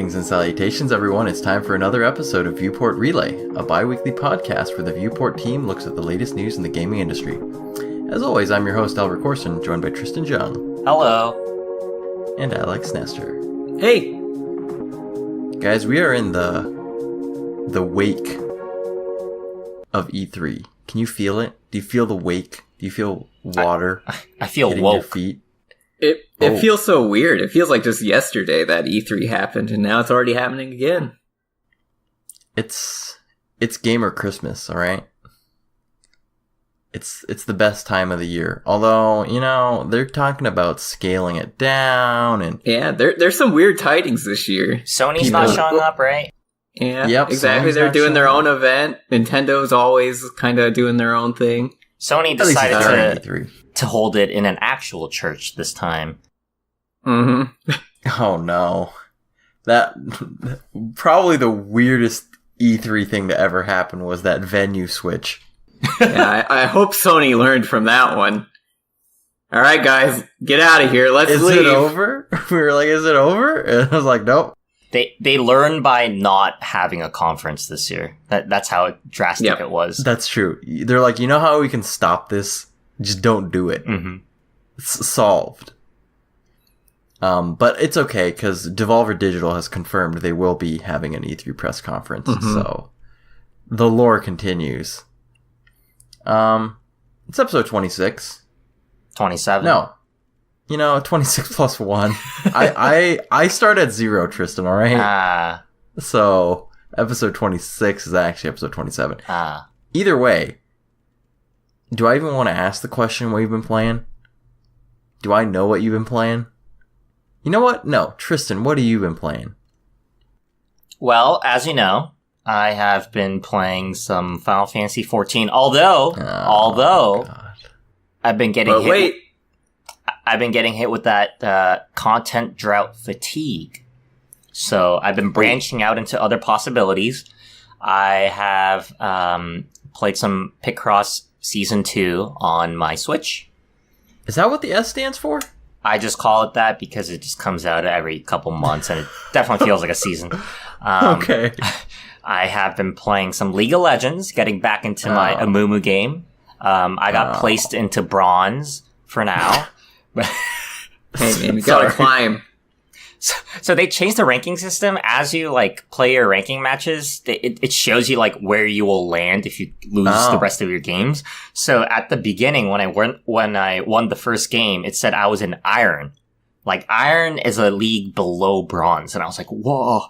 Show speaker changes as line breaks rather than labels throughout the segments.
Greetings and salutations, everyone. It's time for another episode of Viewport Relay, a bi-weekly podcast where the Viewport team looks at the latest news in the gaming industry. As always, I'm your host, Albert Corson, joined by Tristan Jung.
Hello.
And Alex Nestor.
Hey.
Guys, we are in the wake of E3. Can you feel it? Do you feel the wake? Do you feel water?
I feel
hitting
woke.
your feet?
It feels so weird. It feels like just yesterday that E3 happened, and now it's already happening again.
It's gamer Christmas, all right? It's the best time of the year. Although, you know, they're talking about scaling it down and
yeah, there's some weird tidings this year.
Sony's not showing up, right?
Yeah,
yep,
exactly.
Sony's
they're
not
doing their
showing
own event. Nintendo's always kind of doing their own thing.
Sony
at least it's
decided
during E3.
to hold it in an actual church this time.
Mm-hmm.
Oh no. That probably the weirdest E3 thing to ever happen was that venue switch.
Yeah, I hope Sony learned from that one. All right, guys, get out of here. Let's leave.
Is it over? We were like, is it over? And I was like, nope.
They learned by not having a conference this year. That's how drastic it was.
That's true. They're like, you know how we can stop this? Just don't do it.
Mm-hmm.
It's solved. But it's okay, because Devolver Digital has confirmed they will be having an E3 press conference, so the lore continues. It's episode 26.
27.
No. You know, 26 plus 1. I start at 0, Tristan, alright? So, episode 26 is actually episode 27. Either way, do I even want to ask the question what you've been playing? Do I know what you've been playing? You know what? No. Tristan, what have you been playing?
Well, as you know, I have been playing some Final Fantasy XIV, although
God.
I've been getting
But wait.
I've been getting hit with that content drought fatigue. So I've been branching out into other possibilities. I have played some Picross Season 2 on my Switch.
Is that what the S stands for?
I just call it that because it just comes out every couple months, and it definitely feels like a season.
Okay.
I have been playing some League of Legends, getting back into my Amumu game. I got placed into bronze for now.
Hey, man, you gotta climb.
So they changed the ranking system. As you play your ranking matches, it shows you where you will land if you lose the rest of your games. So at the beginning, when I won the first game, it said I was in iron. Iron is a league below bronze, and I was like, whoa.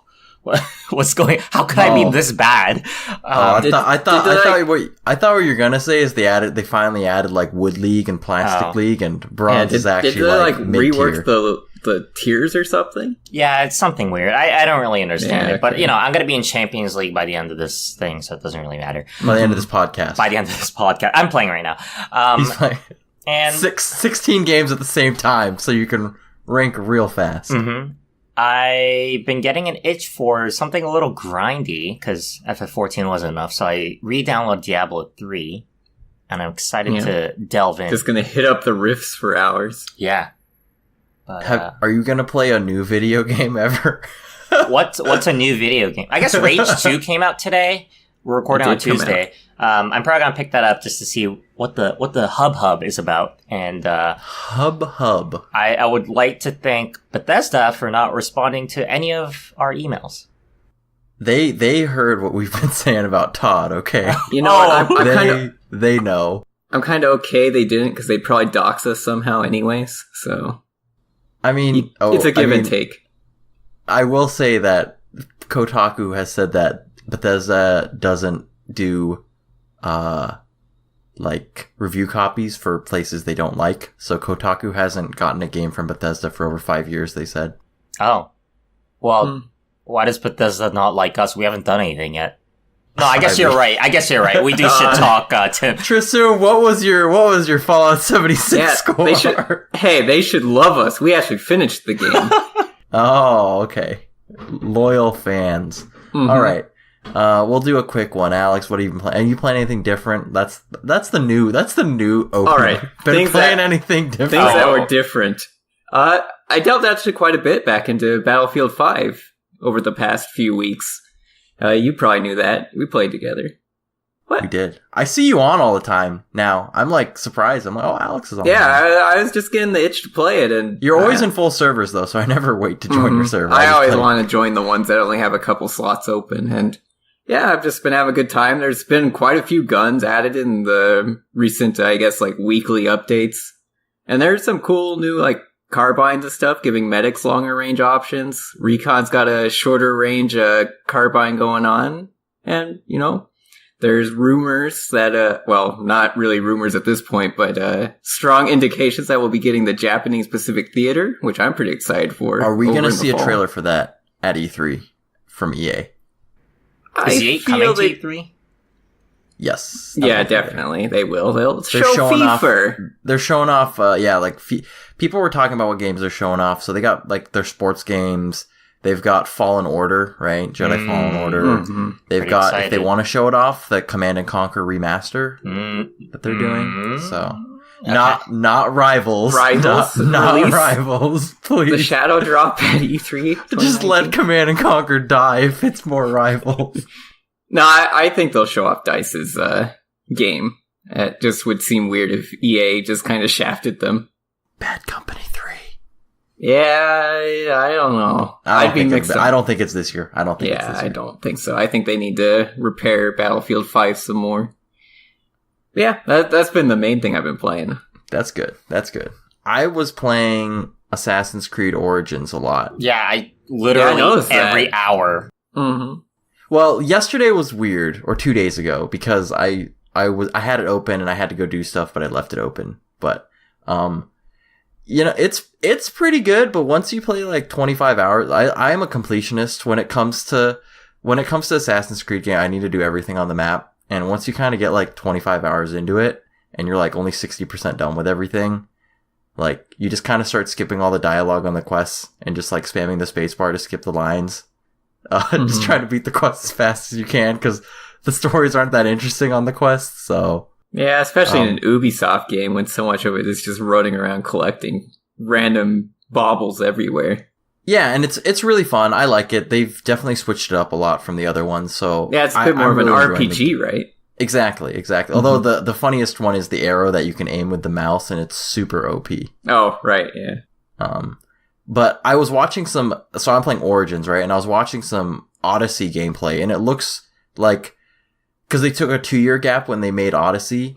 What's going? How could I be this bad?
I thought what you're gonna say is they finally added Wood League and Plastic League, and bronze is actually
did they
mid-tier.
rework the tiers or something?
Yeah, it's something weird. I don't really understand it, but
okay.
I'm gonna be in Champions League by the end of this thing, so it doesn't really matter.
By the end of this podcast.
By the end of this podcast, I'm playing right now.
He's playing
and
16 games at the same time, so you can rank real fast.
Mm-hmm. I've been getting an itch for something a little grindy, because FF14 wasn't enough, so I re-downloaded Diablo 3, and I'm excited to delve in.
Just gonna hit up the rifts for hours.
Yeah. But,
are you gonna play a new video game ever?
What's a new video game? I guess Rage 2 came out today. We're recording on Tuesday. I'm probably gonna pick that up just to see what the hub is about. And
hub.
I would like to thank Bethesda for not responding to any of our emails.
They heard what we've been saying about Todd. Okay,
You know,
they know.
I'm kind of okay they didn't, because they'd probably dox us somehow anyways. So
I mean,
it's a give and take.
I will say that Kotaku has said that Bethesda doesn't do review copies for places they don't like. So Kotaku hasn't gotten a game from Bethesda for over 5 years, they said.
Oh. Well, why does Bethesda not like us? We haven't done anything yet. No, I guess you're right. We do shit talk, Tim.
Tristan, what was your Fallout 76 score?
They should love us. We actually finished the game.
Oh, okay. Loyal fans. Mm-hmm. All right. We'll do a quick one. Alex, what have you been playing? Are you playing anything different? That's the new opener.
All right.
Been playing anything different?
Things that were different. I delved actually quite a bit back into Battlefield 5. over the past few weeks. You probably knew that. We played together.
What? We did. I see you on all the time now. I'm like surprised. I'm like, oh, Alex is on.
Yeah, I was just getting the itch to play it, and
you're always in full servers though, so I never wait to join your server.
I always want to join the ones that only have a couple slots open, and yeah, I've just been having a good time. There's been quite a few guns added in the recent, I guess, like weekly updates, and there's some cool new like carbines and stuff, giving medics longer range options. Recon's got a shorter range carbine going on, and you know. There's rumors that, well, not really rumors at this point, but strong indications that we'll be getting the Japanese Pacific Theater, which I'm pretty excited for.
Are we going to see a trailer for that at E3 from EA?
Is EA coming to E3?
Yes.
Yeah, definitely. They will. They're showing FIFA.
They're showing off, people were talking about what games they're showing off. So they got, like, their sports games. They've got Fallen Order, right? Jedi Fallen Order. Mm-hmm. They've pretty got, excited. If they want to show it off, the Command and Conquer remaster that they're doing. So, not Rivals. Not Rivals, please.
The shadow drop at E3.
Just let Command and Conquer die if it's more Rivals.
No, I think they'll show off DICE's game. It just would seem weird if EA just kind of shafted them.
Bad Company 3.
Yeah, I don't know.
I don't think it's this year. I don't think it's this year.
I don't think so. I think they need to repair Battlefield 5 some more. Yeah, that's been the main thing I've been playing.
That's good. I was playing Assassin's Creed Origins a lot.
Yeah, I literally every hour.
Mm-hmm.
Well, yesterday was weird, or 2 days ago, because I had it open and I had to go do stuff, but I left it open. But you know, it's pretty good, but once you play like 25 hours, I am a completionist when it comes to Assassin's Creed game. I need to do everything on the map, and once you kind of get like 25 hours into it, and you're like only 60% done with everything, like you just kind of start skipping all the dialogue on the quests and just like spamming the spacebar to skip the lines. Just trying to beat the quests as fast as you can because the stories aren't that interesting on the quests. So
yeah, especially in an Ubisoft game when so much of it is just running around collecting random baubles everywhere.
Yeah, and it's really fun. I like it. They've definitely switched it up a lot from the other ones. So
yeah, it's a bit more of an RPG, right?
Exactly. Mm-hmm. Although the funniest one is the arrow that you can aim with the mouse, and it's super OP.
Oh, right, yeah.
But I was watching so I'm playing Origins, right? And I was watching some Odyssey gameplay, and it looks like, because they took a 2-year gap when they made Odyssey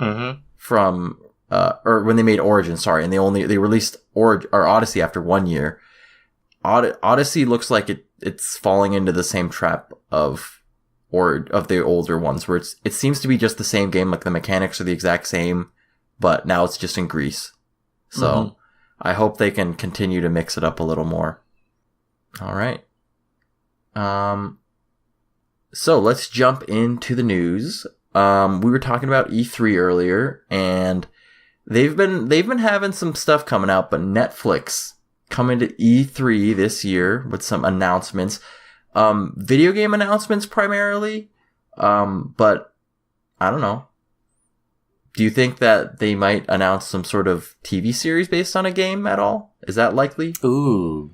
from, or when they made Origins, sorry, and they released Odyssey after 1 year. Odyssey looks like it's falling into the same trap of the older ones, where it seems to be just the same game, like the mechanics are the exact same, but now it's just in Greece. So I hope they can continue to mix it up a little more. All right. So let's jump into the news. We were talking about E3 earlier, and they've been having some stuff coming out, but Netflix coming to E3 this year with some announcements. Video game announcements primarily. But I don't know. Do you think that they might announce some sort of TV series based on a game at all? Is that likely?
Ooh.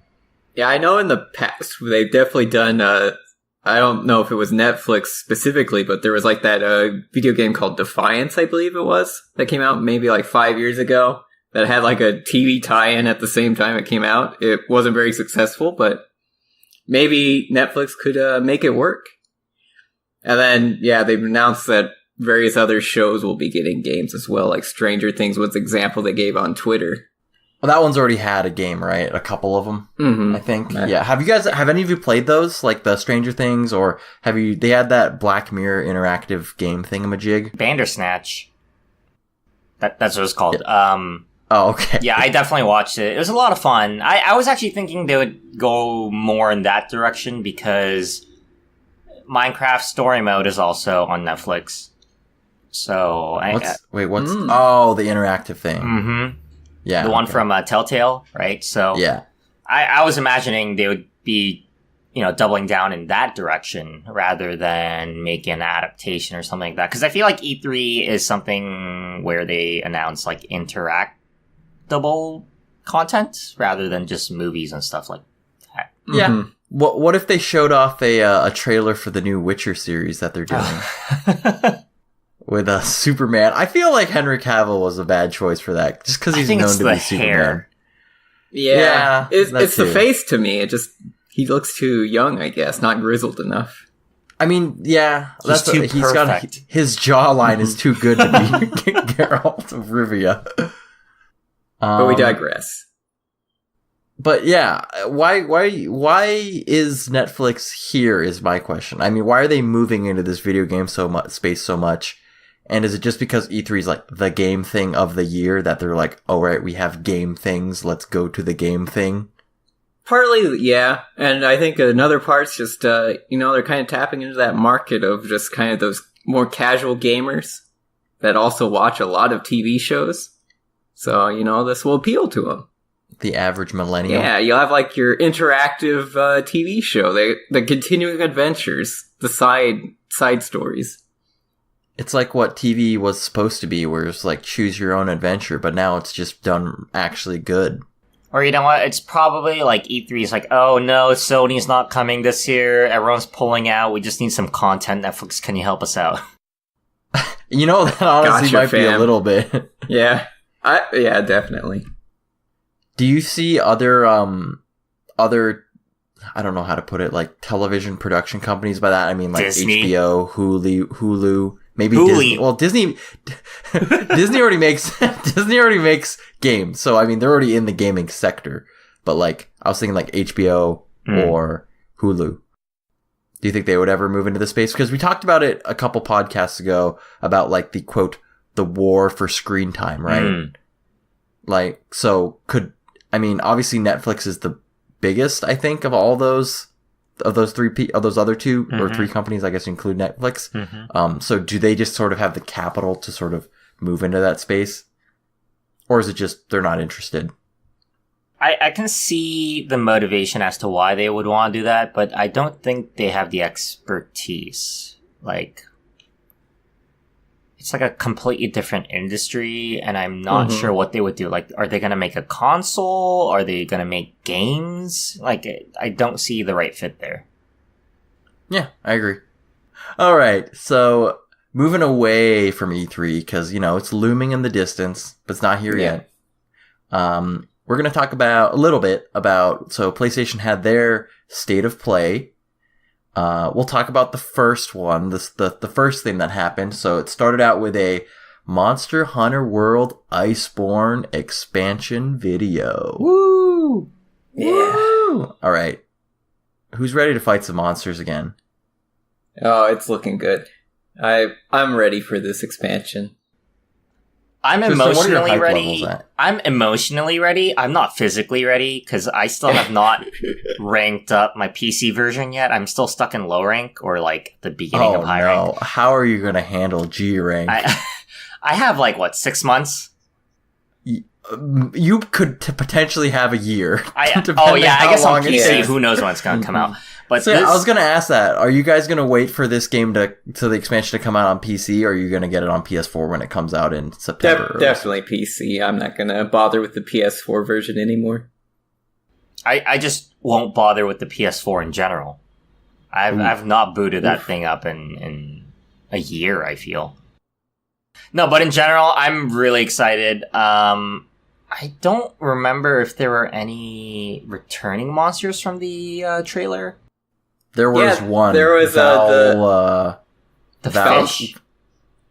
Yeah, I know in the past they've definitely done, I don't know if it was Netflix specifically, but there was like that video game called Defiance, I believe it was, that came out maybe like 5 years ago, that had like a TV tie-in at the same time it came out. It wasn't very successful, but maybe Netflix could make it work. And then, yeah, they've announced that various other shows will be getting games as well, like Stranger Things was the example they gave on Twitter.
Well, that one's already had a game, right? A couple of them, I think. Yeah. Have any of you played those, like the Stranger Things, or they had that Black Mirror interactive game thingamajig?
Bandersnatch. That's what it's called.
Yeah. Oh, okay.
Yeah, I definitely watched it. It was a lot of fun. I was actually thinking they would go more in that direction because Minecraft Story Mode is also on Netflix. So
what's oh, the interactive thing.
Mm-hmm.
Yeah.
The one from Telltale, right? So
yeah.
I was imagining they would be, doubling down in that direction rather than making an adaptation or something like that. Because I feel like E3 is something where they announce like interactable content rather than just movies and stuff like that.
Yeah. What if they showed off a trailer for the new Witcher series that they're doing with Superman? I feel like Henry Cavill was a bad choice for that, just because he's known to be Superman.
Yeah, it's the face to me. He looks too young, I guess, not grizzled enough.
I mean, yeah,
he's perfect.
His jawline is too good to be Geralt of Rivia.
But we digress.
But yeah, why is Netflix here is my question. I mean, why are they moving into this video game space so much? And is it just because E3 is like the game thing of the year that they're like, oh right, we have game things, let's go to the game thing?
Partly, yeah. And I think another part's just, they're kind of tapping into that market of just kind of those more casual gamers that also watch a lot of TV shows. So, this will appeal to them.
The average millennial.
Yeah, you'll have like your interactive TV show, the continuing adventures, the side stories.
It's like what TV was supposed to be, where it's like choose your own adventure, but now it's just done actually good.
Or you know what? It's probably like E3 is like, oh no, Sony's not coming this year. Everyone's pulling out. We just need some content. Netflix, can you help us out?
That honestly might be a little bit.
Yeah. Yeah, definitely.
Do you see other, I don't know how to put it, like television production companies? By that I mean like
Disney.
HBO, Hulu, maybe
Hulu.
Disney. Well, Disney already makes games, so I mean they're already in the gaming sector. But like I was thinking like HBO or Hulu. Do you think they would ever move into the space? Because we talked about it a couple podcasts ago about like the quote the war for screen time, right? Like obviously Netflix is the biggest, I think, of all those other two or three companies, I guess, include Netflix. So do they just sort of have the capital to sort of move into that space? Or is it just they're not interested?
I can see the motivation as to why they would want to do that, but I don't think they have the expertise. Like, it's like a completely different industry, and I'm not sure what they would do. Like, are they going to make a console? Are they going to make games? Like, I don't see the right fit there.
Yeah, I agree. All right, so moving away from E3, because, it's looming in the distance, but it's not here yet. We're going to talk a little bit about, so PlayStation had their State of Play. We'll talk about the first one, the first thing that happened. So it started out with a Monster Hunter World Iceborne expansion video.
Woo! Yeah.
Woo! All right. Who's ready to fight some monsters again?
Oh, it's looking good. I'm ready for this expansion.
I'm emotionally ready. I'm emotionally ready. I'm not physically ready because I still have not ranked up my PC version yet. I'm still stuck in low rank or like the beginning of high rank.
How are you going to handle G rank?
I have 6 months.
You could potentially have a year.
I guess on PC, who knows when it's going to come out. But
I was going to ask that. Are you guys going to wait for this game to the expansion to come out on PC, or are you going to get it on PS4 when it comes out in September?
Definitely PC. I'm not going to bother with the PS4 version anymore.
I just won't bother with the PS4 in general. I've not booted that thing up in a year, I feel. No, but in general, I'm really excited. I don't remember if there were any returning monsters from the trailer.
There was one.
There was
the fish.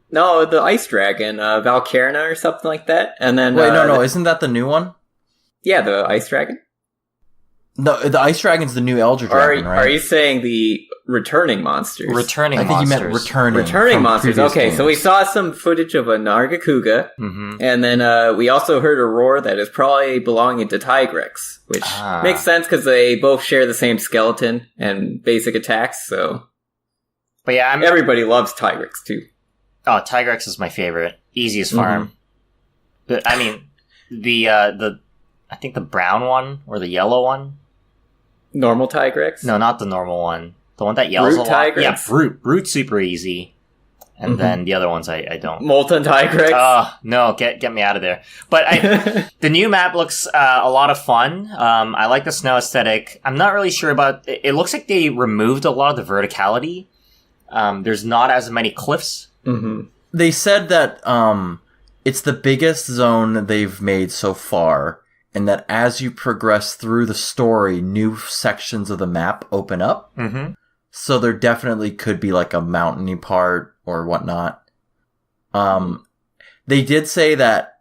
No, the ice dragon, Valkyria or something like that. And then
wait, no, isn't that the new one?
Yeah, the ice dragon.
No, the ice dragon's the new Elder Dragon, right?
Are you saying the returning monsters?
I think you meant returning
monsters. Okay, games. So we saw some footage of a Nargacuga, and then we also heard a roar that is probably belonging to Tigrex, which makes sense because they both share the same skeleton and basic attacks. So,
but yeah,
everybody loves Tigrex too.
Oh, Tigrex is my favorite, easiest farm. But I mean, I think the brown one or the yellow one.
Normal Tigrex?
No, not the normal one. The one that yells
Brute
a lot.
Tigrex?
Yeah, Brute. Brute's super easy. And then the other ones I don't.
Molten Tigrex.
Oh, no, get me out of there. But the new map looks a lot of fun. I like the snow aesthetic. I'm not really sure about... It looks like they removed a lot of the verticality. There's not as many cliffs.
Mm-hmm. They said that it's the biggest zone they've made so far, and that as you progress through the story, new sections of the map open up.
Mm-hmm.
So there definitely could be like a mountainy part or whatnot. They did say that,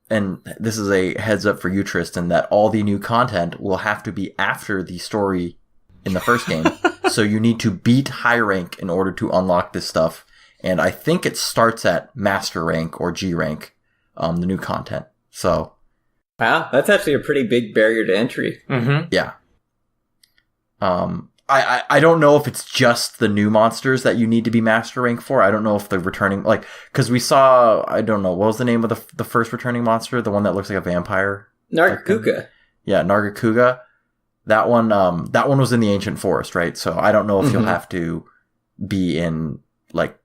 and this is a heads up for you, Tristan, that all the new content will have to be after the story in the first game. So you need to beat high rank in order to unlock this stuff. And I think it starts at master rank or G rank, the new content. So.
Wow, that's actually a pretty big barrier to entry.
Mm-hmm.
Yeah. I don't know if it's just the new monsters that you need to be master rank for. I don't know if the returning, like, because we saw, I don't know, what was the name of the first returning monster? The one that looks like a vampire?
Nargacuga.
Yeah, Nargacuga. That one was in the Ancient Forest, right? So I don't know if you'll have to be in, like,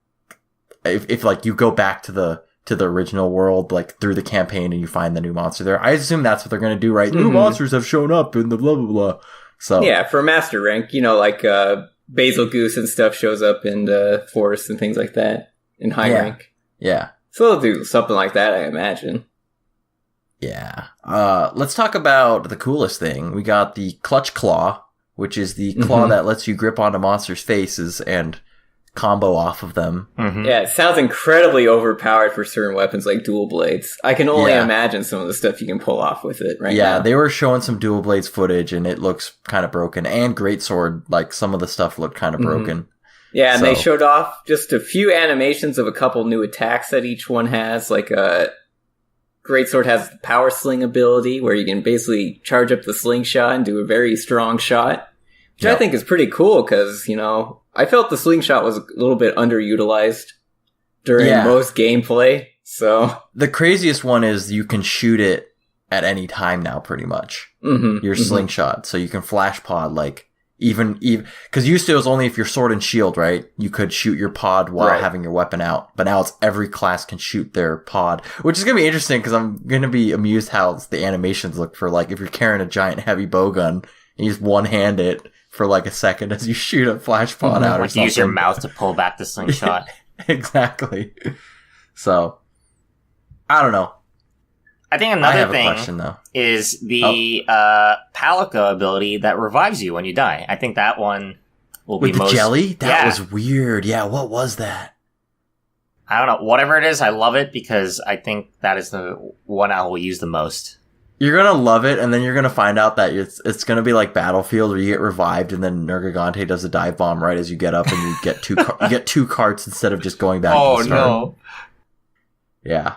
if like you go back to the original world, like through the campaign and you find the new monster there. I assume that's what they're going to do, right? New monsters have shown up in the blah, blah, blah. So
yeah, for master rank, like Basil Goose and stuff shows up in the forest and things like that in high rank.
Yeah.
So they'll do something like that, I imagine.
Yeah. Let's talk about the coolest thing. We got the Clutch Claw, which is the claw that lets you grip onto monsters' faces and combo off of them.
Mm-hmm. Yeah, it sounds incredibly overpowered for certain weapons like dual blades. I can only imagine some of the stuff you can pull off with it right now.
Yeah, they were showing some dual blades footage and it looks kind of broken. And greatsword, like some of the stuff looked kind of broken.
Yeah, and they showed off just a few animations of a couple new attacks that each one has. Like greatsword has the power sling ability where you can basically charge up the slingshot and do a very strong shot. Which I think is pretty cool because, I felt the slingshot was a little bit underutilized during most gameplay. So
the craziest one is you can shoot it at any time now, pretty much. Your slingshot, so you can flash pod like even because used to it was only if you're sword and shield, right? You could shoot your pod while having your weapon out, but now it's every class can shoot their pod, which is gonna be interesting because I'm gonna be amused how the animations look for like if you're carrying a giant heavy bowgun and you just one hand it for like a second as you shoot a flash pod out or something.
Use your mouth to pull back the slingshot.
Exactly. So, I don't know.
I think another thing is the Palico ability that revives you when you die. I think that one will be
most... With the jelly? That was weird. Yeah, what was that?
I don't know. Whatever it is, I love it because I think that is the one I will use the most.
You're gonna love it, and then you're gonna find out that it's gonna be like Battlefield, where you get revived, and then Nergigante does a dive bomb right as you get up, and you get two carts instead of just going back.
Oh
to the start.
No!
Yeah.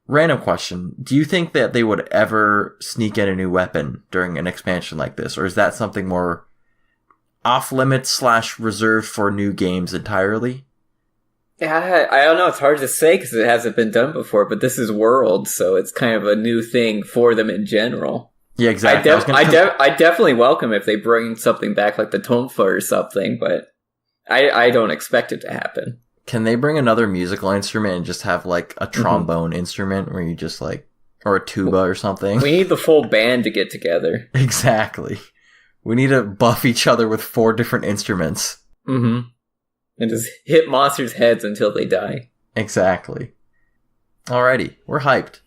Random question: do you think that they would ever sneak in a new weapon during an expansion like this, or is that something more off limits / reserved for new games entirely?
Yeah, I don't know. It's hard to say because it hasn't been done before, but this is World, so it's kind of a new thing for them in general.
Yeah, exactly.
I definitely welcome if they bring something back like the Tonfa or something, but I don't expect it to happen.
Can they bring another musical instrument and just have like a trombone instrument where you just like, or a tuba or something?
We need the full band to get together.
Exactly. We need to buff each other with 4 different instruments.
Mm-hmm. And just hit monsters' heads until they die.
Exactly. Alrighty, we're hyped.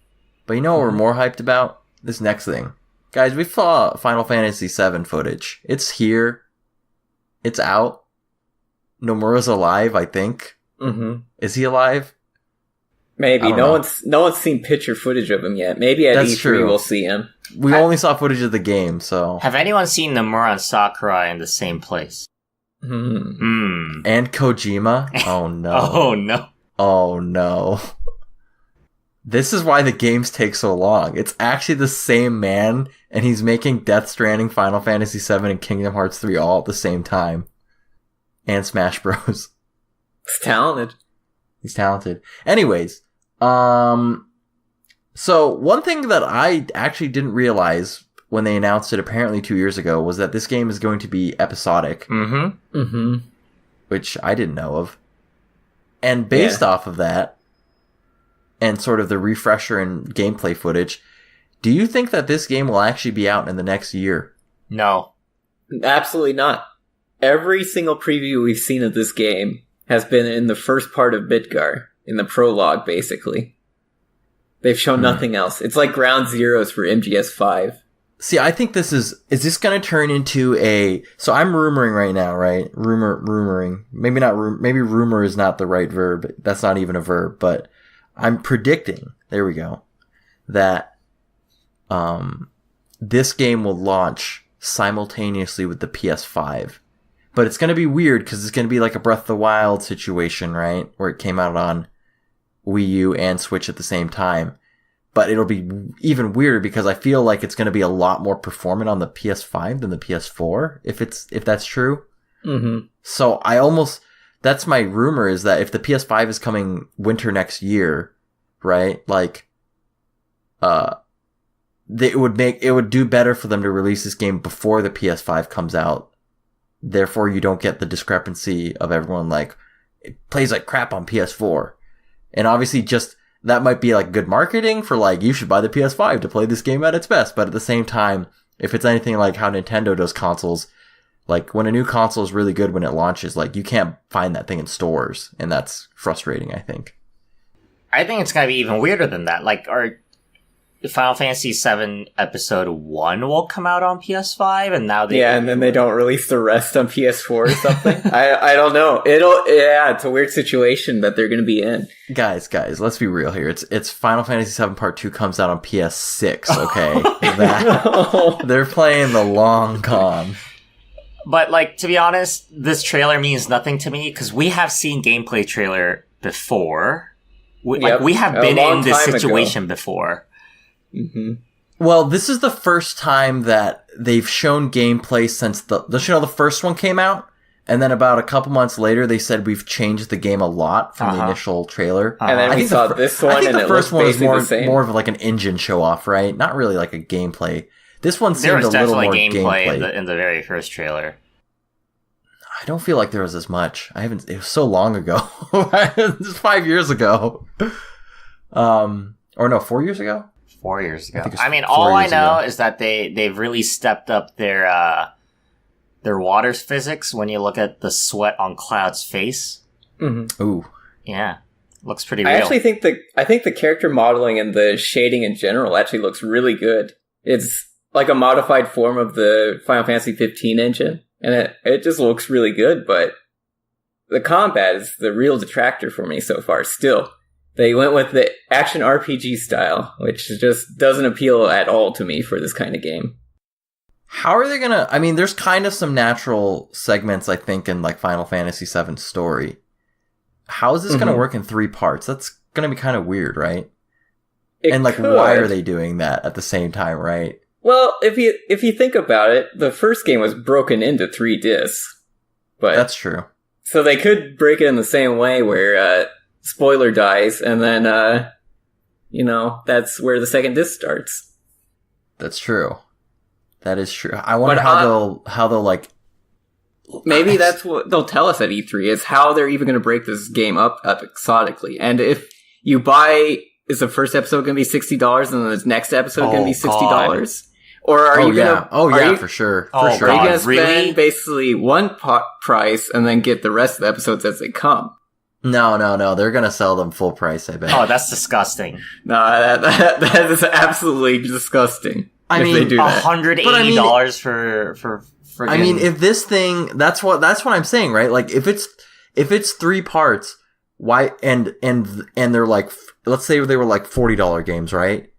But you know what we're more hyped about? This next thing. Guys, we saw Final Fantasy VII footage. It's here. It's out. Nomura's alive, I think. Is he alive?
Maybe. No one's seen picture footage of him yet. Maybe at E3 we'll see him.
We only saw footage of the game, so...
Have anyone seen Nomura and Sakurai in the same place?
And Kojima? Oh no.
Oh no.
Oh no. This is why the games take so long. It's actually the same man, and he's making Death Stranding, Final Fantasy VII, and Kingdom Hearts 3 all at the same time. And Smash Bros.
He's talented.
He's talented. Anyways, so one thing that I actually didn't realize when they announced it apparently 2 years ago was that this game is going to be episodic.
Mm-hmm.
Which I didn't know of. And based off of that, and sort of the refresher and gameplay footage, do you think that this game will actually be out in the next year?
No.
Absolutely not. Every single preview we've seen of this game has been in the first part of Midgar, in the prologue, basically. They've shown nothing else. It's like ground zeros for MGS5. See,
I think this is this going to turn into a... So I'm rumoring right now, right? Rumoring. Maybe not, maybe rumor is not the right verb. That's not even a verb, but I'm predicting, there we go, that this game will launch simultaneously with the PS5. But it's going to be weird because it's going to be like a Breath of the Wild situation, right? Where it came out on Wii U and Switch at the same time. But it'll be even weirder because I feel like it's going to be a lot more performant on the PS5 than the PS4, if that's true.
Mm-hmm.
So that's my rumor, is that if the PS5 is coming winter next year, right? Like, it would do better for them to release this game before the PS5 comes out. Therefore, you don't get the discrepancy of everyone like, it plays like crap on PS4. And obviously just, that might be like good marketing for like, you should buy the PS5 to play this game at its best. But at the same time, if it's anything like how Nintendo does consoles, like when a new console is really good when it launches, like you can't find that thing in stores. And that's frustrating, I think.
I think it's going to be even weirder than that. Like, Final Fantasy VII Episode 1 will come out on PS5, and now
and then they don't release the rest on PS4 or something. I don't know. It's a weird situation that they're going to be in.
Guys, let's be real here. It's Final Fantasy VII Part 2 comes out on PS6, okay? They're playing the long con.
But, like, to be honest, this trailer means nothing to me, because we have seen gameplay trailer before. We have been in this situation before.
Mm-hmm.
Well, this is the first time that they've shown gameplay since the first one came out, and then about a couple months later, they said we've changed the game a lot from the initial trailer.
And then we saw this one,
I think
and
the first one was more of like an engine show off, right? Not really like a gameplay. This one seemed a little more gameplay. There was definitely
gameplay in the very first trailer.
I don't feel like there was as much. It was so long ago. It was 5 years ago. Or no, 4 years ago?
4 years ago. I mean, all I know is that they've really stepped up their water physics when you look at the sweat on Cloud's face.
Mm-hmm.
Ooh.
Yeah. Looks pretty real.
I actually think the character modeling and the shading in general actually looks really good. It's like a modified form of the Final Fantasy 15 engine, and it just looks really good, but the combat is the real detractor for me so far still. They went with the action RPG style, which just doesn't appeal at all to me for this kind of game.
How are they gonna... I mean, there's kind of some natural segments, I think, in like Final Fantasy VII's story. How is this gonna work in 3 parts? That's gonna be kind of weird, right? Why are they doing that at the same time, right?
Well, if you think about it, the first game was broken into 3 discs. But
that's true.
So they could break it in the same way where... Spoiler dies, and then, that's where the second disc starts.
That's true. That is true. I wonder how they'll like...
Maybe that's what they'll tell us at E3, is how they're even going to break this game up episodically. And if you buy... Is the first episode going to be $60, and then the next episode going to be $60? God. Or are you going to...
for sure.
Are you going to spend basically one price, and then get the rest of the episodes as they come?
No. They're going to sell them full price, I bet.
Oh, that's disgusting.
No, that is absolutely disgusting.
I mean, $180 for
I mean, if this thing, that's what I'm saying, right? Like, if it's 3 parts, why, and they're like, let's say they were like $40 games, right?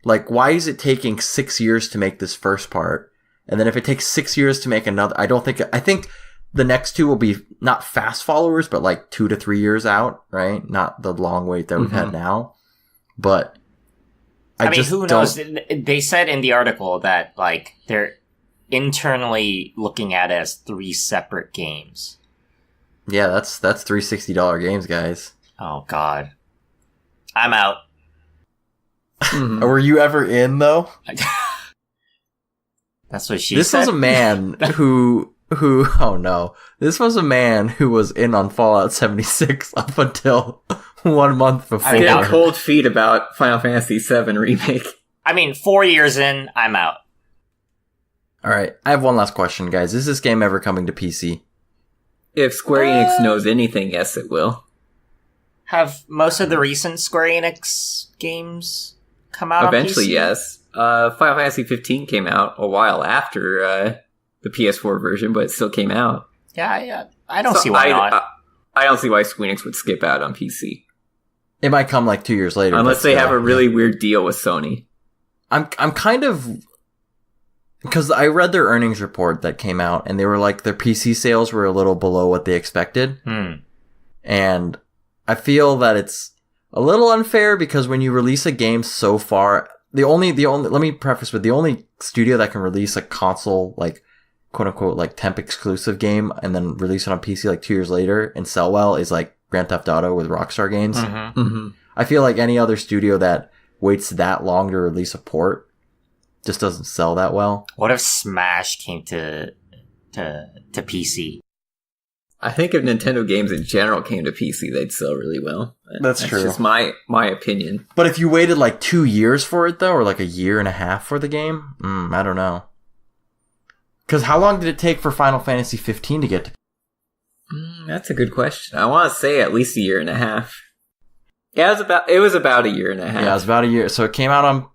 Like, why is it taking 6 years to make this first part? And then if it takes 6 years to make another, I think the next 2 will be not fast followers, but like 2 to 3 years out, right? Not the long wait that we've had now. But I mean, who knows?
They said in the article that like they're internally looking at it as 3 separate games.
Yeah, that's $3 $60 games, guys.
Oh God, I'm out.
Were you ever in though?
That's what she
said. This was a man who oh no, this was a man who was in on Fallout 76 up until 1 month before.
I get cold feet about Final Fantasy VII Remake.
I mean, 4 years in, I'm out.
Alright, I have one last question, guys. Is this game ever coming to PC?
If Square Enix knows anything, yes, it will.
Have most of the recent Square Enix games come out
eventually,
on PC?
Yes. Final Fantasy 15 came out a while after the PS4 version, but it still came out.
Yeah, I don't see why not.
I don't see why Square Enix would skip out on PC.
It might come like 2 years later.
Unless they have a really weird deal with Sony.
I'm kind of... Because I read their earnings report that came out, and they were like, their PC sales were a little below what they expected. And I feel that it's a little unfair because when you release a game so far... let me preface with the only studio that can release a console, like, quote unquote, like temp exclusive game and then release it on PC like 2 years later and sell well is like Grand Theft Auto with Rockstar Games. I feel like any other studio that waits that long to release a port just doesn't sell that well.
What if Smash came to PC?
I think if Nintendo games in general came to PC, they'd sell really well.
That's true.
That's just my opinion.
But if you waited like 2 years for it, though, or like a year and a half for the game, I don't know. Because how long did it take for Final Fantasy 15 to get to?
That's a good question. I want to say at least a year and a half. Yeah, it was about a year and a half.
Yeah, it was about a year. So it came out on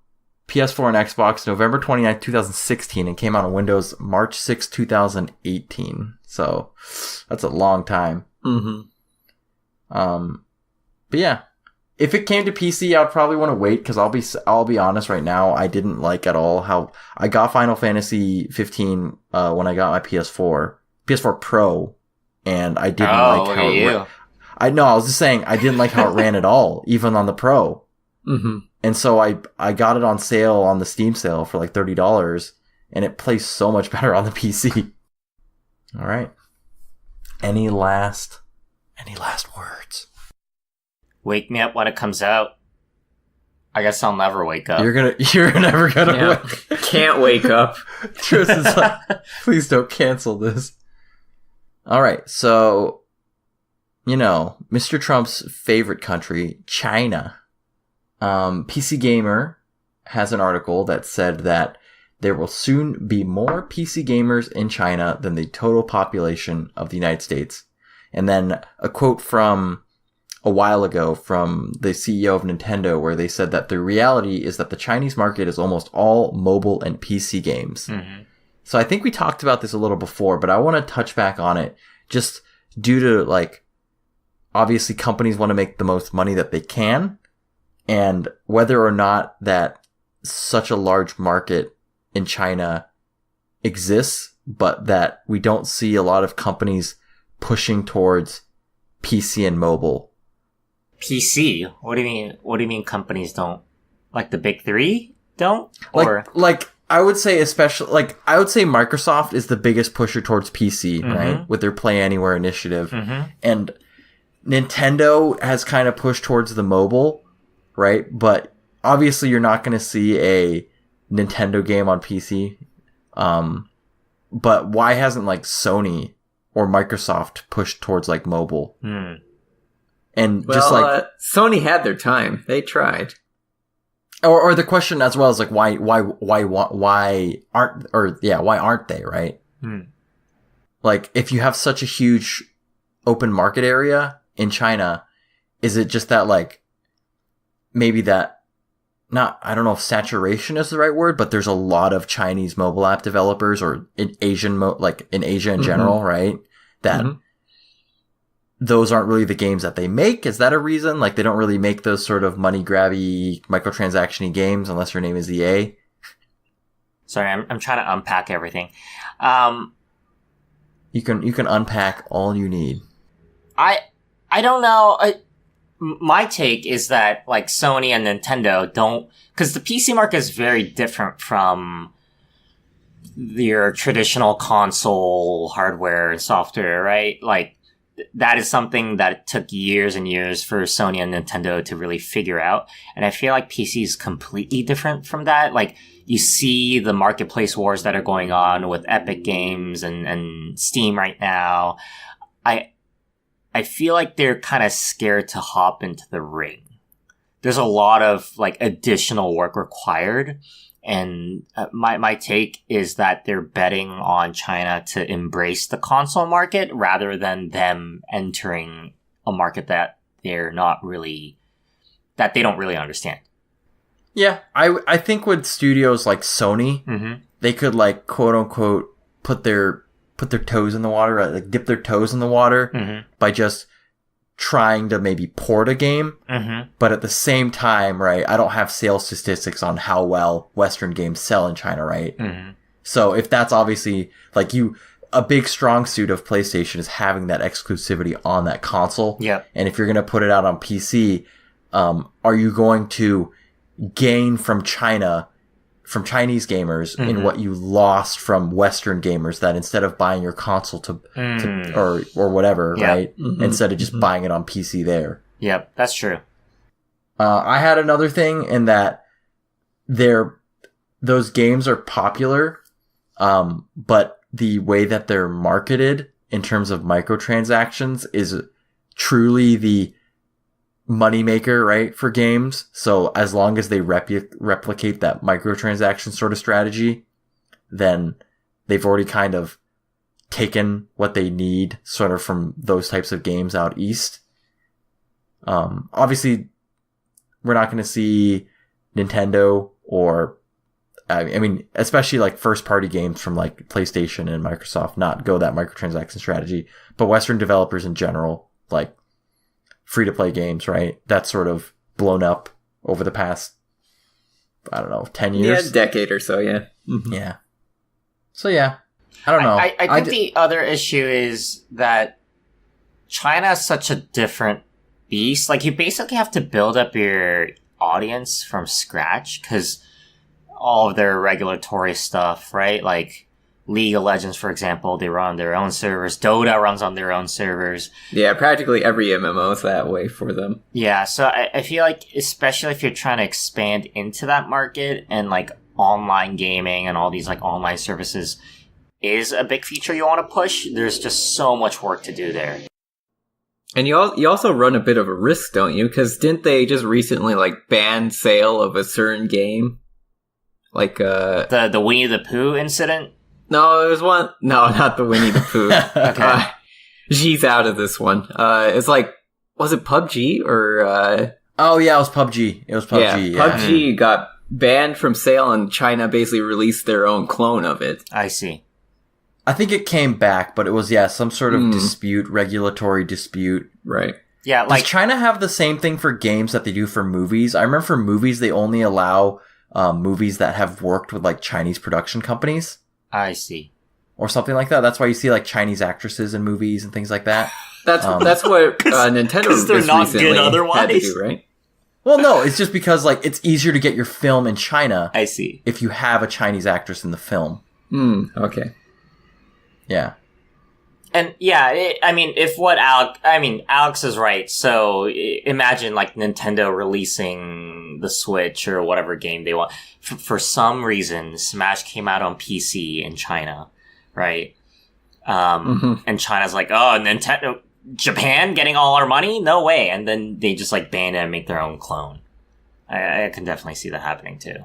PS4 and Xbox November 29th, 2016, and came out on Windows March 6, 2018. So that's a long time. But yeah, if it came to PC, I'd probably want to wait because I'll be honest right now, I didn't like at all how I got Final Fantasy 15 when I got my PS4 Pro, and I didn't like how it ran. I was just saying I didn't like how it ran at all, even on the Pro. And so I got it on sale on the Steam sale for like $30, and it plays so much better on the PC. All right. Any last words?
Wake me up when it comes out. I guess I'll never wake up.
You're never gonna wake.
Can't wake up.
Tristan's like, please don't cancel this. All right. So, Mr. Trump's favorite country, China. PC Gamer has an article that said that there will soon be more PC gamers in China than the total population of the United States. And then a quote from a while ago from the CEO of Nintendo where they said that the reality is that the Chinese market is almost all mobile and PC games. So I think we talked about this a little before, but I want to touch back on it just due to like, obviously companies want to make the most money that they can. And whether or not that such a large market in China exists, but that we don't see a lot of companies pushing towards PC and mobile.
PC? What do you mean? What do you mean companies don't? Like the big three don't?
Like I would say Microsoft is the biggest pusher towards PC, right? With their Play Anywhere initiative. And Nintendo has kind of pushed towards the mobile, right? But obviously you're not going to see a Nintendo game on PC. But why hasn't like Sony or Microsoft pushed towards like mobile? And
Sony had their time. They tried.
Or the question as well is like why aren't they, right? Like if you have such a huge open market area in China, is it just that like maybe that I don't know if saturation is the right word, but there's a lot of Chinese mobile app developers or in Asian in Asia in general, right? That those aren't really the games that they make. Is that a reason? Like they don't really make those sort of money grabby, microtransaction-y games unless your name is EA.
Sorry, I'm trying to unpack everything.
You can unpack all you need.
I don't know. My take is that like Sony and Nintendo don't, because the PC market is very different from your traditional console hardware and software, right? Like that is something that took years and years for Sony and Nintendo to really figure out. And I feel like PC is completely different from that. Like, you see the marketplace wars that are going on with Epic Games and Steam right now. I feel like they're kind of scared to hop into the ring. There's a lot of like additional work required. And my take is that they're betting on China to embrace the console market rather than them entering a market that they don't really understand.
Yeah, I think with studios like Sony, they could like quote unquote put their toes in the water, right? Like dip their toes in the water by just trying to maybe port a game, but at the same time, right, I don't have sales statistics on how well Western games sell in China, right? So if that's obviously like a big strong suit of PlayStation is having that exclusivity on that console.
Yeah.
And if you're going to put it out on PC, are you going to gain from Chinese gamers in what you lost from Western gamers that instead of buying your console or whatever, right? Instead of just buying it on PC there.
Yep, that's true.
I had another thing in that those games are popular, but the way that they're marketed in terms of microtransactions is truly the moneymaker, right, for games. So as long as they replicate that microtransaction sort of strategy, then they've already kind of taken what they need sort of from those types of games out east. Obviously, we're not going to see Nintendo or, I mean, especially like first party games from like PlayStation and Microsoft not go that microtransaction strategy, but Western developers in general, like free-to-play games, right? That's sort of blown up over the past, I don't know, 10 years?
Yeah, decade or so, yeah.
Yeah. So, yeah. I don't know.
I think the other issue is that China is such a different beast. Like, you basically have to build up your audience from scratch, because all of their regulatory stuff, right? Like, League of Legends, for example, they run on their own servers. Dota runs on their own servers.
Yeah, practically every MMO is that way for them.
Yeah, so I feel like, especially if you're trying to expand into that market and like online gaming and all these like online services is a big feature you want to push, there's just so much work to do there.
And you also run a bit of a risk, don't you? Because didn't they just recently like ban sale of a certain game? Like
the Winnie the Pooh incident?
No, it was one. No, not the Winnie the Pooh.
Okay.
She's out of this one. It's like, was it PUBG or?
Oh yeah, it was PUBG. It was PUBG.
Yeah, PUBG got banned from sale, and China basically released their own clone of it.
I see.
I think it came back, but it was some sort of dispute, regulatory dispute.
Right.
Yeah, like
does China have the same thing for games that they do for movies? I remember for movies they only allow movies that have worked with like Chinese production companies.
I see.
Or something like that. That's why you see like Chinese actresses in movies and things like that.
That's what Nintendo just recently had to do, right?
Well, no, it's just because like it's easier to get your film in China.
I see.
If you have a Chinese actress in the film.
Okay.
Yeah.
And yeah, Alex is right. So imagine like Nintendo releasing the Switch or whatever game they want. For some reason, Smash came out on PC in China, right? And China's like, oh, Nintendo, Japan getting all our money? No way. And then they just like ban it and make their own clone. I can definitely see that happening too.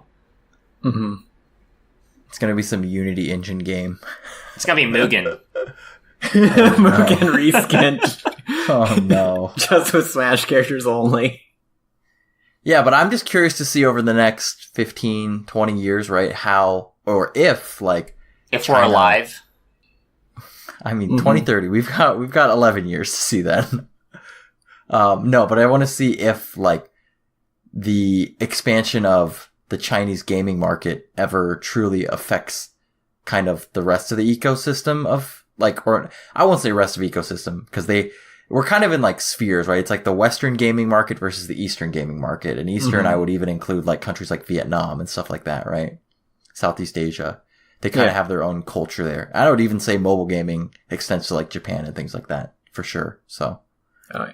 It's going to be some Unity engine game.
It's going to be Mugen.
Mugen reskinned.
Oh no.
Just with Smash characters only.
Yeah, but I'm just curious to see over the next 15, 20 years, right, how, or if China,
we're alive.
I mean, 2030, we've got 11 years to see that. No, but I want to see if, like, the expansion of the Chinese gaming market ever truly affects kind of the rest of the ecosystem of, like, or I won't say rest of ecosystem, because we're kind of in like spheres, right? It's like the Western gaming market versus the Eastern gaming market. And Eastern, I would even include like countries like Vietnam and stuff like that, right? Southeast Asia. They kind of have their own culture there. I would even say mobile gaming extends to like Japan and things like that for sure. So.
Oh, yeah.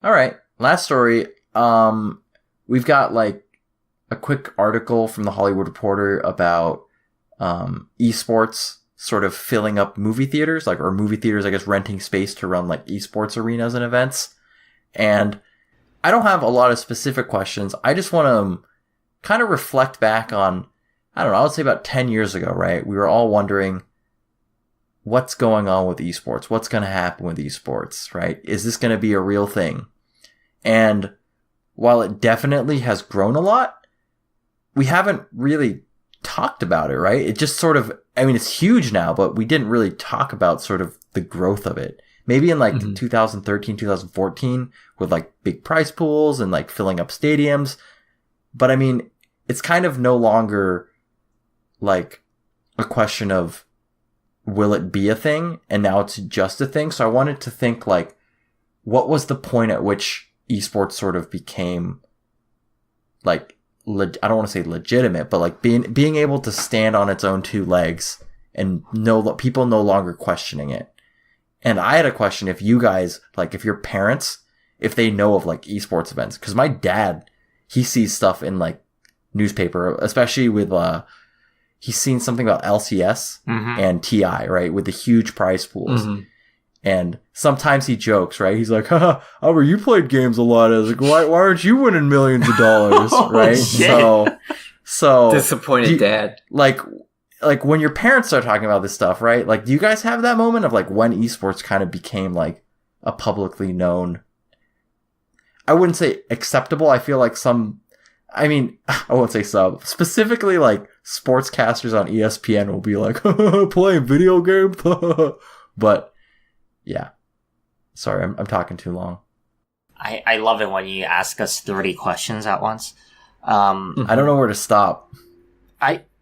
All right. Last story. We've got like a quick article from the Hollywood Reporter about esports sort of filling up movie theaters, like, or movie theaters, I guess, renting space to run like esports arenas and events. And I don't have a lot of specific questions. I just want to kind of reflect back on, I don't know, I would say about 10 years ago, right? We were all wondering what's going on with esports? What's going to happen with esports, right? Is this going to be a real thing? And while it definitely has grown a lot, we haven't really talked about it, right? It just sort of, I mean, it's huge now, but we didn't really talk about sort of the growth of it. Maybe in like 2013, 2014 with like big prize pools and like filling up stadiums. But I mean, it's kind of no longer like a question of will it be a thing? And now it's just a thing. So I wanted to think like, what was the point at which esports sort of became like, I don't want to say legitimate, but like being able to stand on its own two legs and people no longer questioning it. And I had a question if you guys, like if your parents, if they know of like esports events, because my dad, he sees stuff in like newspaper, especially with, he's seen something about LCS and TI, right? With the huge prize pools. And sometimes he jokes, right? He's like, haha, Albert, you played games a lot. I was like, why aren't you winning millions of dollars? Right? So
disappointed dad.
Like when your parents start talking about this stuff, right? Like, do you guys have that moment of like when esports kind of became like a publicly known, I wouldn't say acceptable. I feel like I won't say some, specifically like sportscasters on ESPN will be like, playing video games. But yeah, sorry, I'm talking too long.
I love it when you ask us 30 questions at once.
I don't know where to stop.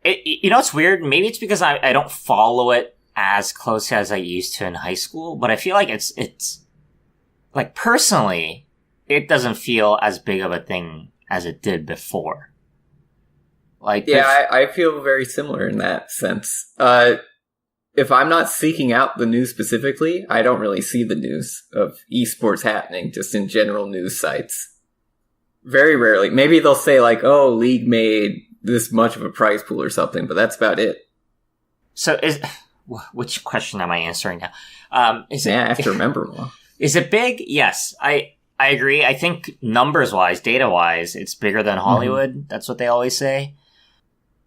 You know, it's weird. Maybe it's because I don't follow it as closely as I used to in high school, but I feel like it's like personally, it doesn't feel as big of a thing as it did before. Like,
yeah, I feel very similar in that sense. If I'm not seeking out the news specifically, I don't really see the news of esports happening, just in general news sites. Very rarely. Maybe they'll say like, oh, League made this much of a prize pool or something, but that's about it.
So which question am I answering now?
I have to remember one.
Is it big? Yes, I agree. I think numbers-wise, data-wise, it's bigger than Hollywood. That's what they always say.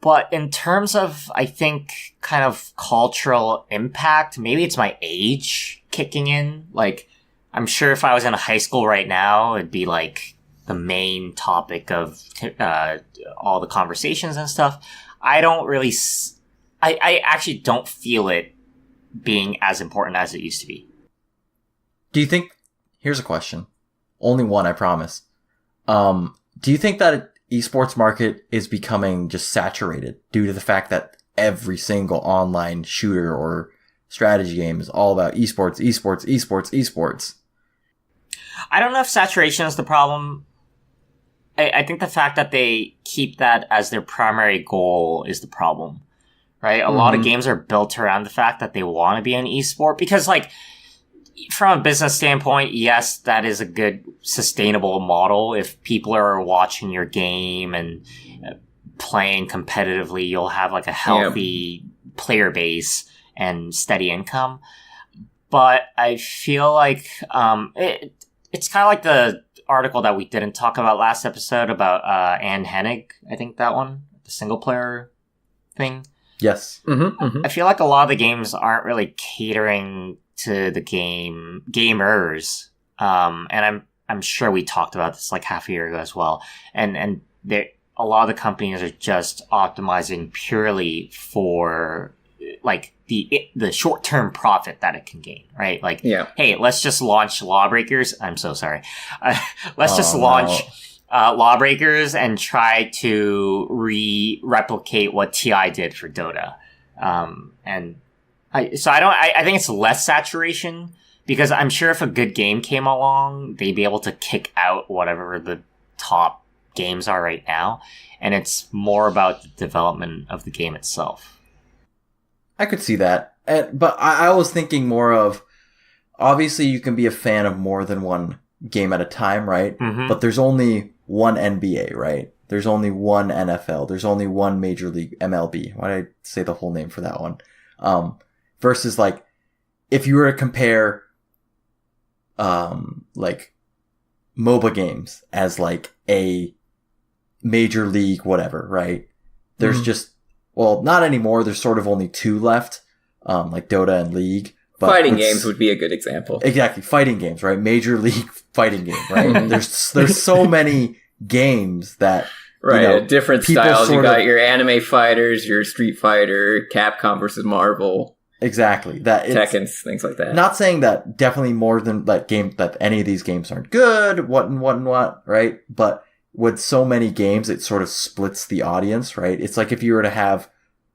But in terms of, I think, kind of cultural impact, maybe it's my age kicking in. Like, I'm sure if I was in a high school right now, it'd be like the main topic of all the conversations and stuff. I don't really, I actually don't feel it being as important as it used to be.
Do you think, here's a question. Only one, I promise. Do you think that esports market is becoming just saturated due to the fact that every single online shooter or strategy game is all about esports?
I don't know if saturation is the problem. I think the fact that they keep that as their primary goal is the problem, right? A lot of games are built around the fact that they want to be an esport because, like, from a business standpoint, yes, that is a good sustainable model. If people are watching your game and playing competitively, you'll have like a healthy player base and steady income. But I feel like it's kind of like the article that we didn't talk about last episode about Anne Hennig. I think that one, the single player thing.
Yes.
I feel like a lot of the games aren't really catering to the gamers. And I'm sure we talked about this like half a year ago as well. And a lot of the companies are just optimizing purely for like the short-term profit that it can gain, right? Like, hey, let's just launch Lawbreakers. I'm so sorry. Let's just launch Lawbreakers and try to replicate what TI did for Dota. I think it's less saturation because I'm sure if a good game came along, they'd be able to kick out whatever the top games are right now. And it's more about the development of the game itself.
I could see that. But I was thinking more of, obviously you can be a fan of more than one game at a time, right? Mm-hmm. But there's only one NBA, right? There's only one NFL. There's only one Major League MLB. Why did I say the whole name for that one? Versus like, if you were to compare, like MOBA games as like a Major League whatever, right? There's just, well, not anymore. There's sort of only two left, like Dota and League.
But fighting games would be a good example.
Exactly. Fighting games, right? Major League fighting game, right? there's so many games that,
right, you know, different styles. You got your anime fighters, your Street Fighter, Capcom versus Marvel.
Exactly. That
Tekken, things like that.
Not saying that definitely more than that any of these games aren't good, what, right? But with so many games, it sort of splits the audience, right? It's like if you were to have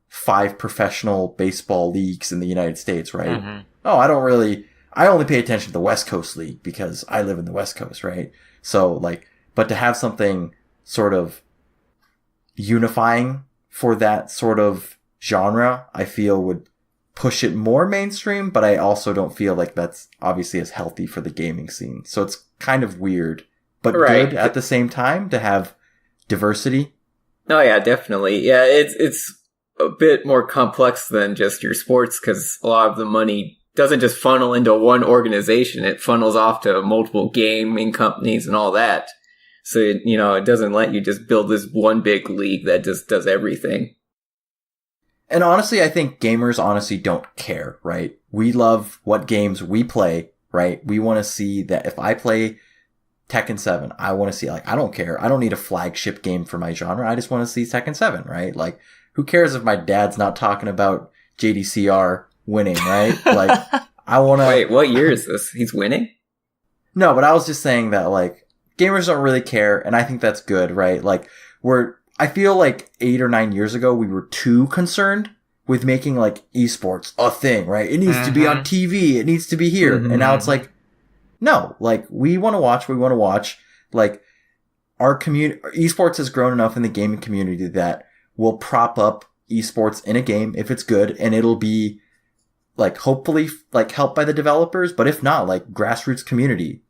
5 professional baseball leagues in the United States, right? Mm-hmm. Oh, I only pay attention to the West Coast League because I live in the West Coast, right? So like, but to have something sort of unifying for that sort of genre, I feel would push it more mainstream, but I also don't feel like that's obviously as healthy for the gaming scene. So it's kind of weird, but good at the same time to have diversity.
Oh yeah, definitely. Yeah, it's a bit more complex than just your sports because a lot of the money doesn't just funnel into one organization. It funnels off to multiple gaming companies and all that. So, you know, it doesn't let you just build this one big league that just does everything.
And honestly, I think gamers honestly don't care, right? We love what games we play, right? We want to see that if I play Tekken 7, I want to see, like, I don't care. I don't need a flagship game for my genre. I just want to see Tekken 7, right? Like, who cares if my dad's not talking about JDCR winning, right? Like, I want to...
Wait, what year is this? He's winning?
No, but I was just saying that, like, gamers don't really care, and I think that's good, right? Like, I feel like 8 or 9 years ago, we were too concerned with making, like, esports a thing, right? It needs to be on TV. It needs to be here. Mm-hmm. And now it's like, no, like, we want to watch. Like, our community, esports has grown enough in the gaming community that we'll prop up esports in a game if it's good, and it'll be, like, hopefully, like, helped by the developers, but if not, like, grassroots community.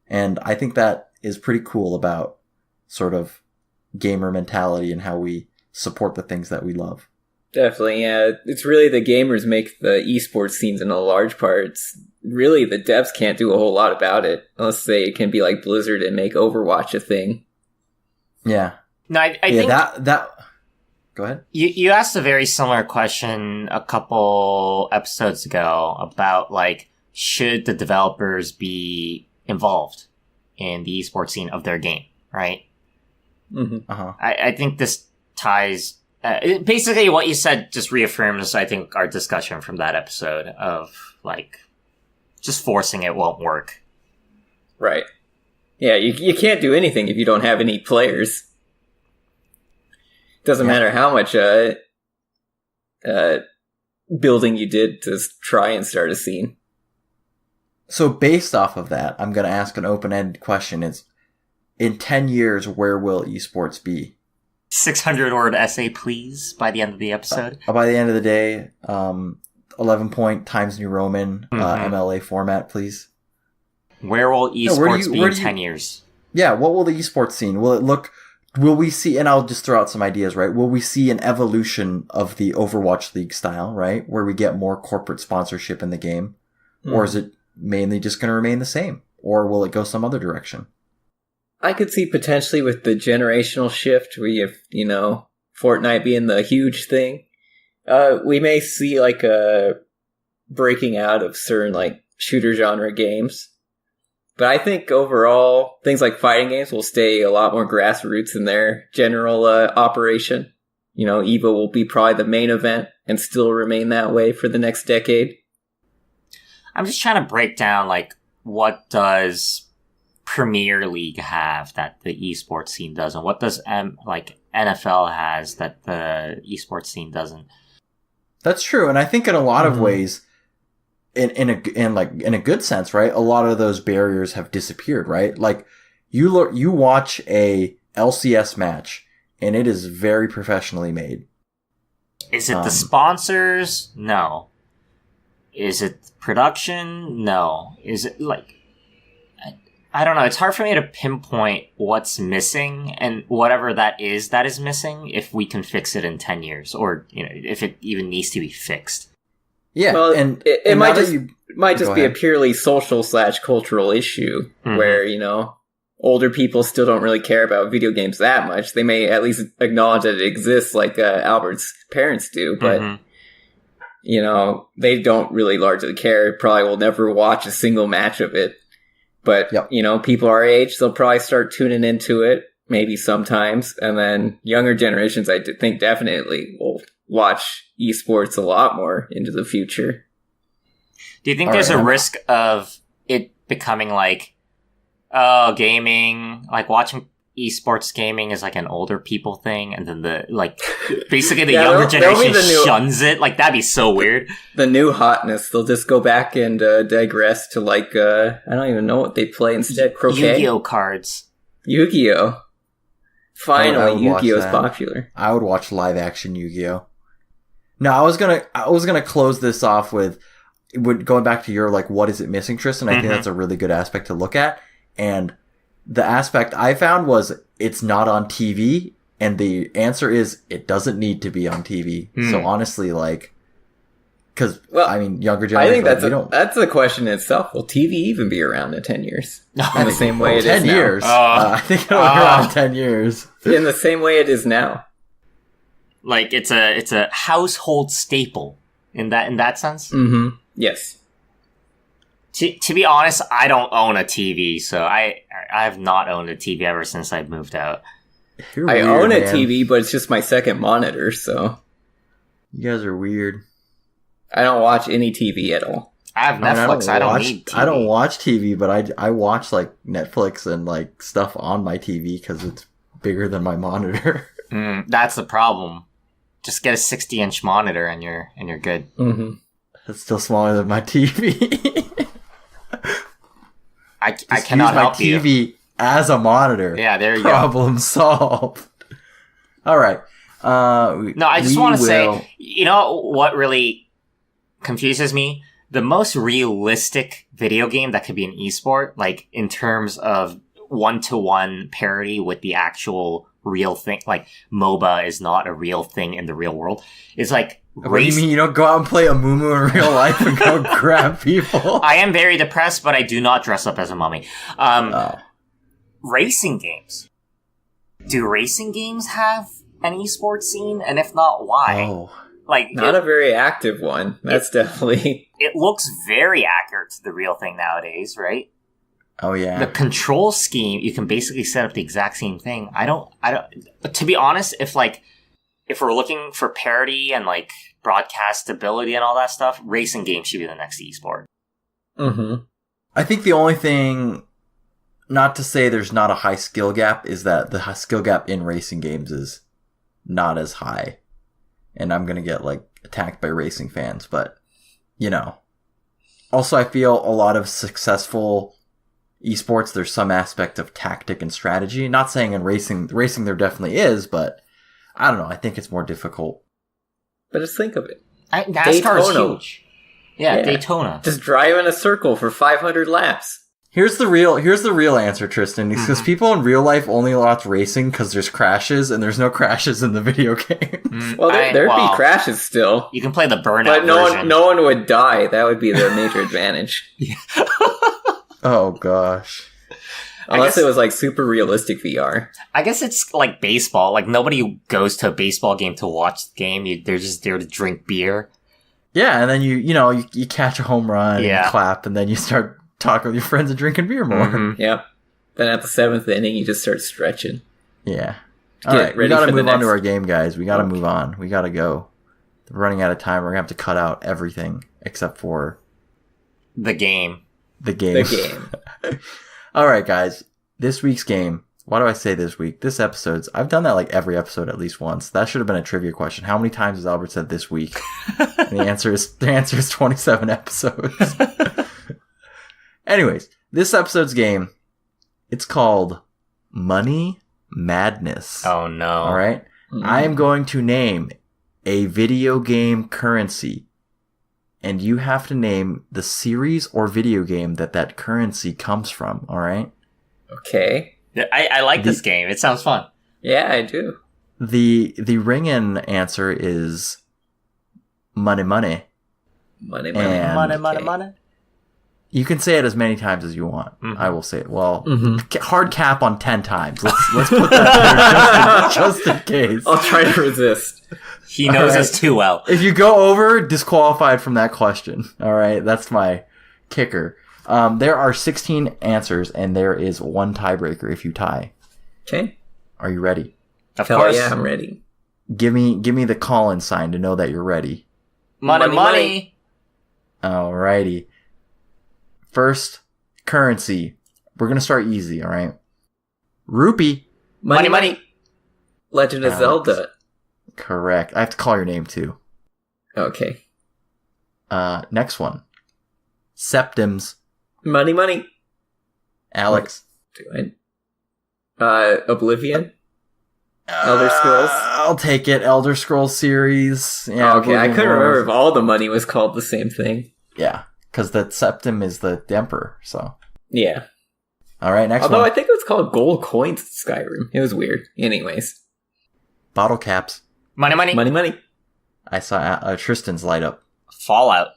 And I think that is pretty cool about sort of gamer mentality and how we support the things that we love.
Definitely, yeah. It's really the gamers make the esports scenes in a large part. It's really the devs can't do a whole lot about it unless they can be like Blizzard and make Overwatch a thing.
Yeah.
No, I think
that. Go ahead.
You asked a very similar question a couple episodes ago about like, should the developers be involved in the esports scene of their game, right?
Mm-hmm.
Uh-huh.
I think this ties... basically what you said just reaffirms, I think, our discussion from that episode of, like, just forcing it won't work.
Right. Yeah, you can't do anything if you don't have any players. Doesn't matter how much building you did to try and start a scene.
So based off of that, I'm going to ask an open-ended question. Is, in 10 years, where will esports be?
600-word essay, please, by the end of the episode.
By the end of the day, 11-point Times New Roman MLA format, please.
Where will esports be in 10 years?
Yeah, what will the esports scene? Will we see, and I'll just throw out some ideas, right? Will we see an evolution of the Overwatch League style, right? Where we get more corporate sponsorship in the game? Or is it mainly just going to remain the same? Or will it go some other direction?
I could see potentially with the generational shift, we have, you know, Fortnite being the huge thing. We may see like a breaking out of certain like shooter genre games. But I think overall, things like fighting games will stay a lot more grassroots in their general operation. You know, EVO will be probably the main event and still remain that way for the next decade.
I'm just trying to break down, like, what does Premier League have that the esports scene doesn't? What does NFL has that the esports scene doesn't?
That's true, and I think in a lot of ways, in a good sense, right? A lot of those barriers have disappeared, right? Like you watch a LCS match, and it is very professionally made.
Is it the sponsors? No. Is it production? No. Is it like... I don't know. It's hard for me to pinpoint what's missing, and whatever that is missing, if we can fix it in 10 years, or, you know, if it even needs to be fixed.
Yeah, well, and it might just be a purely social/cultural issue where, you know, older people still don't really care about video games that much. They may at least acknowledge that it exists, like Albert's parents do, but you know, they don't really largely care. Probably will never watch a single match of it. But, you know, people our age, they'll probably start tuning into it, maybe sometimes. And then younger generations, I think definitely will watch esports a lot more into the future.
Do you think there's a risk of it becoming like, oh, gaming, like watching esports gaming is like an older people thing, and then basically the younger generation shuns it? Like, that'd be so weird.
The new hotness, they'll just go back and digress to like, I don't even know what they play instead. Croquet?
Yu-Gi-Oh cards.
Yu-Gi-Oh! Finally, Yu-Gi-Oh's popular.
I would watch live action Yu-Gi-Oh! No, I was gonna close this off with going back to your, like, what is it missing, Tristan? I think that's a really good aspect to look at. And the aspect I found was it's not on TV, and the answer is it doesn't need to be on TV. So honestly, like, because, I mean, younger generation,
I think that's a question in itself. Will TV even be around in 10 years? In the same way it is now.
10 years. I think it'll be around 10 years.
In the same way it is now.
Like, it's a household staple in that sense?
Mm-hmm. Yes.
To be honest, I don't own a TV, so I have not owned a TV ever since I moved out.
I own a TV, but it's just my second monitor, so...
You guys are weird.
I don't watch any TV at all.
I have Netflix, I don't need TV.
I don't watch TV, but I watch, like, Netflix and, like, stuff on my TV because it's bigger than my monitor.
That's the problem. Just get a 60-inch monitor and you're good.
Mm-hmm.
It's still smaller than my TV.
I cannot help you.
Use my TV as a monitor.
Yeah, there you
Problem solved. All right.
No, I just want to say, you know what really confuses me? The most realistic video game that could be an esport, like in terms of one-to-one parity with the actual real thing, like MOBA is not a real thing in the real world, is like...
What do you mean you don't go out and play a Mumu in real life and go grab people?
I am very depressed, but I do not dress up as a mummy. Racing games. Do racing games have an esports scene? And if not, why?
Oh.
Like,
not a very active one. That's definitely...
It looks very accurate to the real thing nowadays, right?
Oh, yeah.
The control scheme, you can basically set up the exact same thing. I don't, to be honest, if we're looking for parity and, like, broadcast stability and all that stuff, racing games should be the next esport.
Mm-hmm.
I think the only thing, not to say there's not a high skill gap, is that the skill gap in racing games is not as high. And I'm gonna get, like, attacked by racing fans, but, you know. Also, I feel a lot of successful esports, there's some aspect of tactic and strategy. Not saying in racing there definitely is, but I don't know. I think it's more difficult.
But just think of it.
NASCAR is huge. Yeah, Daytona.
Just drive in a circle for 500 laps.
Here's the real answer, Tristan. Because people in real life only watch racing because there's crashes, and there's no crashes in the video game.
Well, there'd be crashes still.
You can play the burnout version.
But no one would die. That would be the major advantage.
Oh, gosh.
Unless it was, like, super realistic VR.
I guess it's like baseball. Like, nobody goes to a baseball game to watch the game. They're just there to drink beer.
Yeah, and then you catch a home run and clap, and then you start talking with your friends and drinking beer more.
Mm-hmm. Yeah. Then at the 7th inning, you just start stretching.
Yeah. All right, we gotta move on to our game, guys. We gotta move on. We gotta go. We're running out of time. We're gonna have to cut out everything except for...
The game.
The game. All right, guys. This week's game. Why do I say this week? This episode's... I've done that like every episode at least once. That should have been a trivia question. How many times has Albert said this week? And the answer is 27 episodes. Anyways, this episode's game, it's called Money Madness.
Oh, no.
All right? Mm-hmm. I am going to name a video game currency. and you have to name the series or video game that currency comes from, all right?
Okay.
I like this game. It sounds fun.
Yeah, I do.
The ring-in answer is money.
Money.
You can say it as many times as you want. Mm-hmm. I will say it. Well, hard cap on 10 times. Let's put that there just in case.
I'll try to resist.
He knows us too well.
If you go over, disqualified from that question. All right, that's my kicker. There are 16 answers, and there is one tiebreaker if you tie.
Okay.
Are you ready?
Of course. Yeah, I'm ready.
Give me the call-in sign to know that you're ready.
Money.
Alrighty. First, currency. We're going to start easy, all right? Rupee.
Money. Legend of Zelda.
Correct. I have to call your name, too.
Okay.
Next one. Septims.
Money.
Alex.
Oblivion. Elder Scrolls.
I'll take it. Elder Scrolls series. Yeah.
Okay, I couldn't remember if all the money was called the same thing.
Yeah. Because the septim is the emperor, so.
Yeah.
All right, next
one.
Although
I think it was called gold coins in Skyrim. It was weird. Anyways.
Bottle caps.
Money.
I saw Tristan's light up.
Fallout.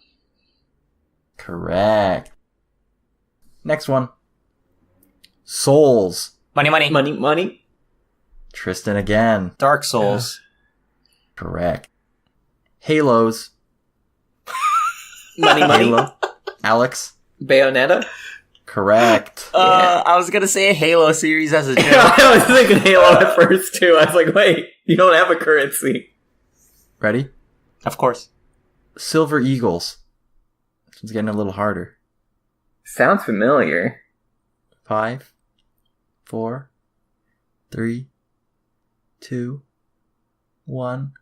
Correct. Next one. Souls.
Money.
Tristan again.
Dark Souls.
Correct. Halos.
Money.
Halo. Alex.
Bayonetta.
Correct.
I was gonna say a Halo series as a joke.
I was thinking Halo at first too. I was like, wait, you don't have a currency.
Ready?
Of course.
Silver Eagles. This one's getting a little harder.
Sounds familiar.
5, 4, 3, 2, 1.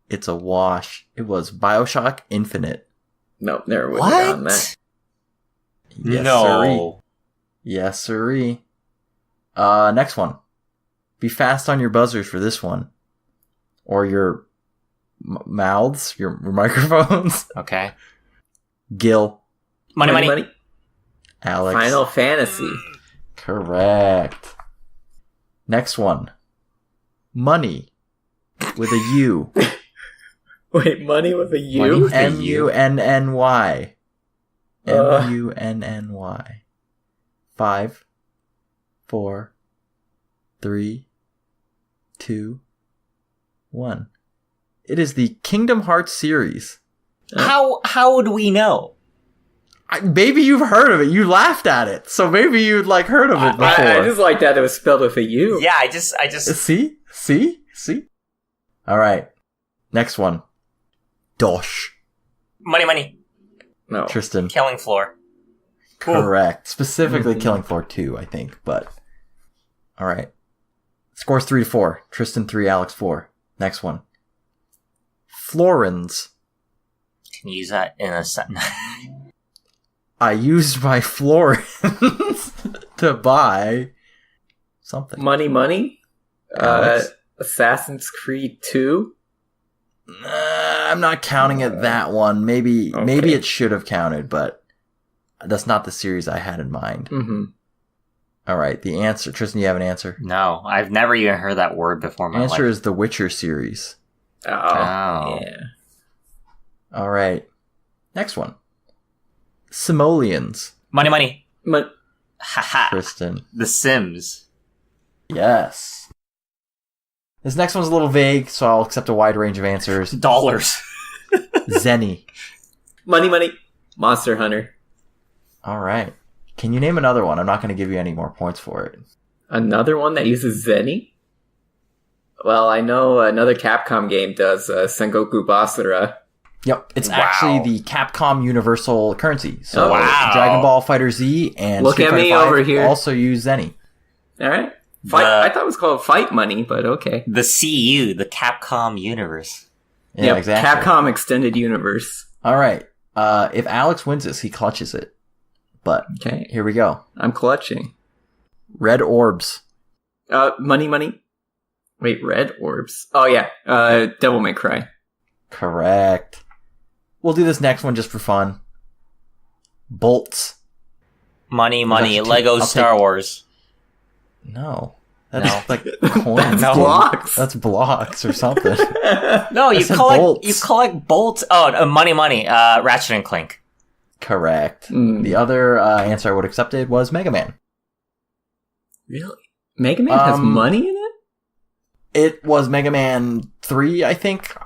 It's a wash. It was BioShock Infinite.
Nope, never would have gotten that.
Yes,
no.
Sirree. Yes, sirree. Next one. Be fast on your buzzers for this one. Or your mouths, your microphones.
Okay.
Gil.
Money.
Alex.
Final Fantasy.
Correct. Next one. Money. With a U.
Wait, money with a U?
Munny. Munny. 5, 4, 3, 2, 1. It is the Kingdom Hearts series.
How would we know?
Maybe you've heard of it. You laughed at it, so maybe you'd heard of it before.
I just like that it was spelled with a U.
Yeah, I just
See. All right, next one. Dosh.
Money.
No.
Tristan.
Killing Floor.
Correct. Specifically Killing Floor 2, I think, but... Alright. Scores 3-4. Tristan 3, Alex 4. Next one. Florins.
Can you use that in a sentence?
I used my florins to buy something.
Money? Assassin's Creed 2?
I'm not counting it that one. Maybe it should have counted, but that's not the series I had in mind.
Mm-hmm.
All right, the answer. Tristan, you have an answer?
No, I've never even heard that word before in my life.
Answer is the Witcher series.
Oh, yeah.
All right, next one. Simoleons.
Money. Haha.
Tristan.
The Sims.
Yes. This next one's a little vague, so I'll accept a wide range of answers.
Dollars.
Zenny.
Money. Monster Hunter.
All right. Can you name another one? I'm not going to give you any more points for it.
Another one that uses Zenny? Well, I know another Capcom game does, Sengoku Basara.
Yep, it's actually the Capcom Universal currency. So
wow.
Dragon Ball Fighter Z and
Street Fighter 5
over here.
Also use Zenny.
All right. I thought it was called Fight Money, but okay.
The CU, the Capcom Universe.
Yeah, exactly.
Capcom Extended Universe.
All right. If Alex wins this, he clutches it. But here we go.
I'm clutching.
Red orbs.
Money. Wait, red orbs. Oh yeah. Devil May Cry.
Correct. we'll do this next one just for fun. Bolts.
Money. Lego Star Wars.
No. That's like coins.
That's blocks.
That's blocks or something.
No, you collect bolts. Oh, money. Ratchet and Clank.
Correct. The other answer I would have accepted was Mega Man.
Really? Mega Man has money in it?
It was Mega Man 3, I think.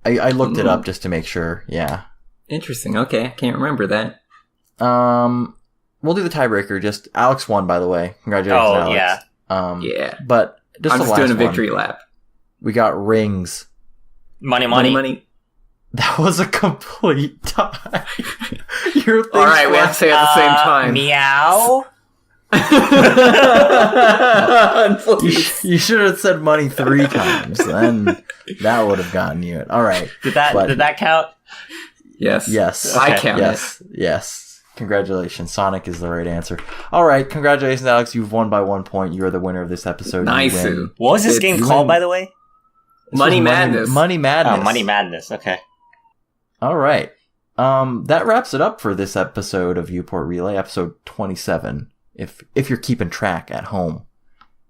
I looked it up just to make sure. Yeah.
Interesting. Okay, I can't remember that.
We'll do the tiebreaker. Just Alex won, by the way. Congratulations, Alex.
Yeah.
Yeah.
But
I'm just doing a victory lap.
We got rings.
Money.
That was a complete tie.
All right, we have to say it at the same time.
Meow.
You should have said money 3 times. Then that would have gotten you it. All right.
Did that count?
Yes.
Okay.
I count
it. Yes. Congratulations. Sonic is the right answer. All right. Congratulations, Alex. You've won by 1 point. You are the winner of this episode.
Nice.
What was this game called, by the way?
Money Madness.
Money Madness.
Oh, Money Madness. Okay.
All right. That wraps it up for this episode of Viewport Relay, episode 27. If you're keeping track at home,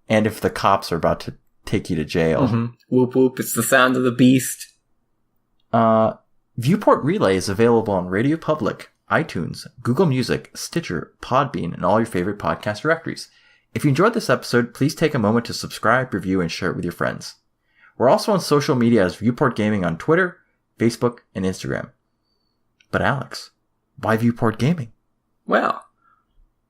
and if the cops are about to take you to jail.
Mm-hmm. Whoop whoop! It's the sound of the beast.
Viewport Relay is available on Radio Public, iTunes, Google Music, Stitcher, Podbean, and all your favorite podcast directories. If you enjoyed this episode, please take a moment to subscribe, review, and share it with your friends. We're also on social media as Viewport Gaming on Twitter, Facebook, and Instagram. But Alex, why Viewport Gaming?
Well,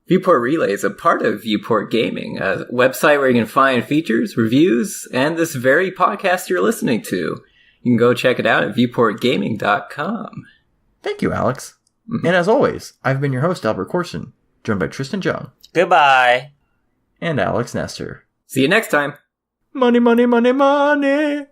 Viewport Relay is a part of Viewport Gaming, a website where you can find features, reviews, and this very podcast you're listening to. You can go check it out at viewportgaming.com.
Thank you, Alex. Mm-hmm. And as always, I've been your host, Albert Corson, joined by Tristan Jung.
Goodbye.
And Alex Nestor.
See you next time.
Money.
Money!